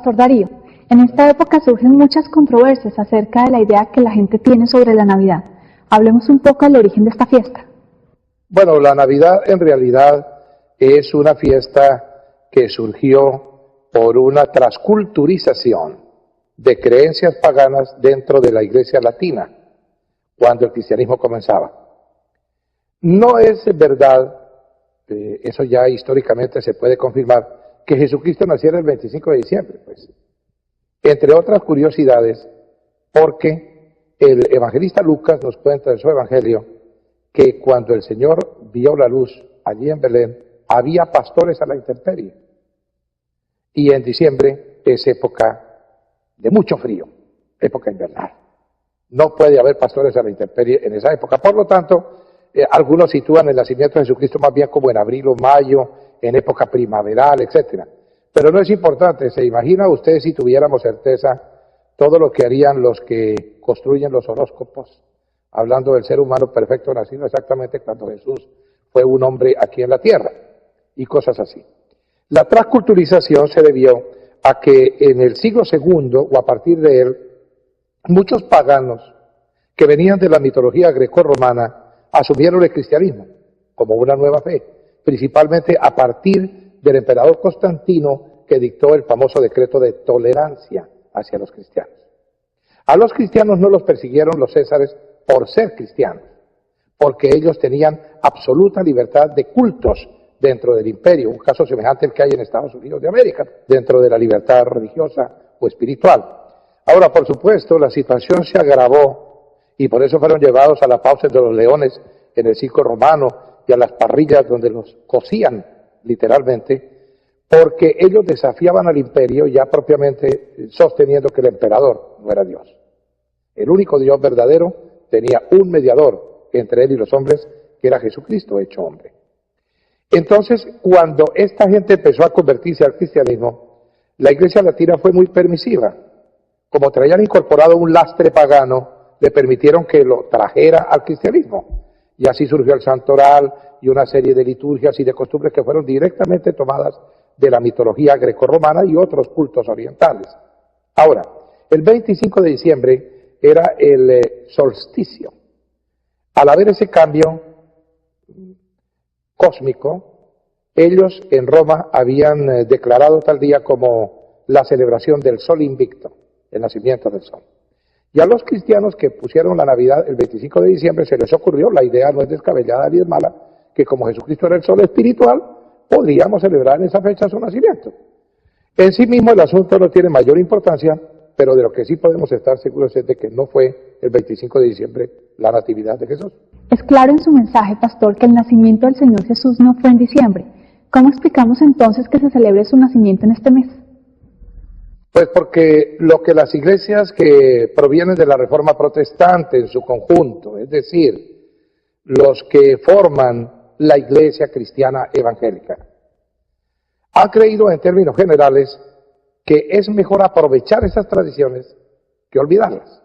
Pastor Darío, en esta época surgen muchas controversias acerca de la idea que la gente tiene sobre la Navidad. Hablemos un poco del origen de esta fiesta. Bueno, la Navidad en realidad es una fiesta que surgió por una transculturización de creencias paganas dentro de la Iglesia latina, cuando el cristianismo comenzaba. No es verdad, eso ya históricamente se puede confirmar, que Jesucristo naciera el 25 de diciembre, pues. Entre otras curiosidades, porque el evangelista Lucas nos cuenta en su evangelio que cuando el Señor vio la luz allí en Belén, había pastores a la intemperie. Y en diciembre es época de mucho frío, época invernal. No puede haber pastores a la intemperie en esa época. Por lo tanto, algunos sitúan el nacimiento de Jesucristo más bien como en abril o mayo, en época primaveral, etcétera. Pero no es importante. ¿Se imagina usted si tuviéramos certeza todo lo que harían los que construyen los horóscopos, hablando del ser humano perfecto nacido exactamente cuando Jesús fue un hombre aquí en la tierra, y cosas así? La transculturización se debió a que en el siglo II o a partir de él, muchos paganos que venían de la mitología grecorromana asumieron el cristianismo como una nueva fe, principalmente a partir del emperador Constantino, que dictó el famoso decreto de tolerancia hacia los cristianos. A los cristianos no los persiguieron los césares por ser cristianos, porque ellos tenían absoluta libertad de cultos dentro del imperio, un caso semejante al que hay en Estados Unidos de América, dentro de la libertad religiosa o espiritual. Ahora, por supuesto, la situación se agravó y por eso fueron llevados a la fauces de los leones en el circo romano y a las parrillas donde los cocían, literalmente, porque ellos desafiaban al imperio ya propiamente sosteniendo que el emperador no era Dios. El único Dios verdadero tenía un mediador entre él y los hombres, que era Jesucristo hecho hombre. Entonces, cuando esta gente empezó a convertirse al cristianismo, la Iglesia latina fue muy permisiva. Como traían incorporado un lastre pagano, le permitieron que lo trajera al cristianismo. Y así surgió el santoral y una serie de liturgias y de costumbres que fueron directamente tomadas de la mitología grecorromana y otros cultos orientales. Ahora, el 25 de diciembre era el solsticio. Al haber ese cambio cósmico, ellos en Roma habían declarado tal día como la celebración del sol invicto, el nacimiento del sol. Y a los cristianos que pusieron la Navidad el 25 de diciembre se les ocurrió, la idea no es descabellada ni es mala, que como Jesucristo era el sol espiritual, podríamos celebrar en esa fecha su nacimiento. En sí mismo el asunto no tiene mayor importancia, pero de lo que sí podemos estar seguros es de que no fue el 25 de diciembre la natividad de Jesús. Es claro en su mensaje, pastor, que el nacimiento del Señor Jesús no fue en diciembre. ¿Cómo explicamos entonces que se celebre su nacimiento en este mes? Pues porque lo que las iglesias que provienen de la Reforma Protestante en su conjunto, es decir, los que forman la Iglesia Cristiana Evangélica, han creído en términos generales que es mejor aprovechar esas tradiciones que olvidarlas.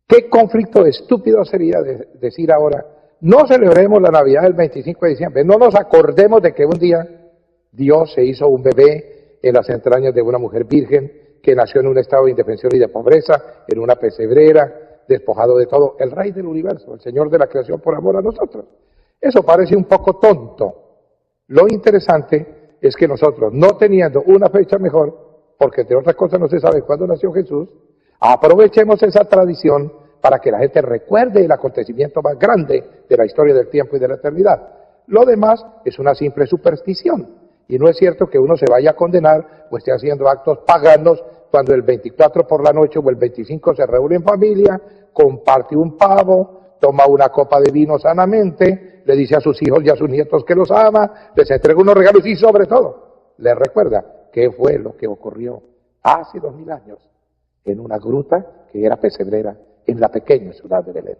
¿Qué conflicto estúpido sería decir ahora, no celebremos la Navidad del 25 de diciembre, no nos acordemos de que un día Dios se hizo un bebé en las entrañas de una mujer virgen que nació en un estado de indefensión y de pobreza, en una pesebrera, despojado de todo, el Rey del universo, el Señor de la creación por amor a nosotros? Eso parece un poco tonto. Lo interesante es que nosotros, no teniendo una fecha mejor, porque entre otras cosas no se sabe cuándo nació Jesús, aprovechemos esa tradición para que la gente recuerde el acontecimiento más grande de la historia del tiempo y de la eternidad. Lo demás es una simple superstición. Y no es cierto que uno se vaya a condenar o esté haciendo actos paganos cuando el 24 por la noche o el 25 se reúne en familia, comparte un pavo, toma una copa de vino sanamente, le dice a sus hijos y a sus nietos que los ama, les entrega unos regalos y sobre todo les recuerda qué fue lo que ocurrió hace 2000 años en una gruta que era pesebrera en la pequeña ciudad de Belén.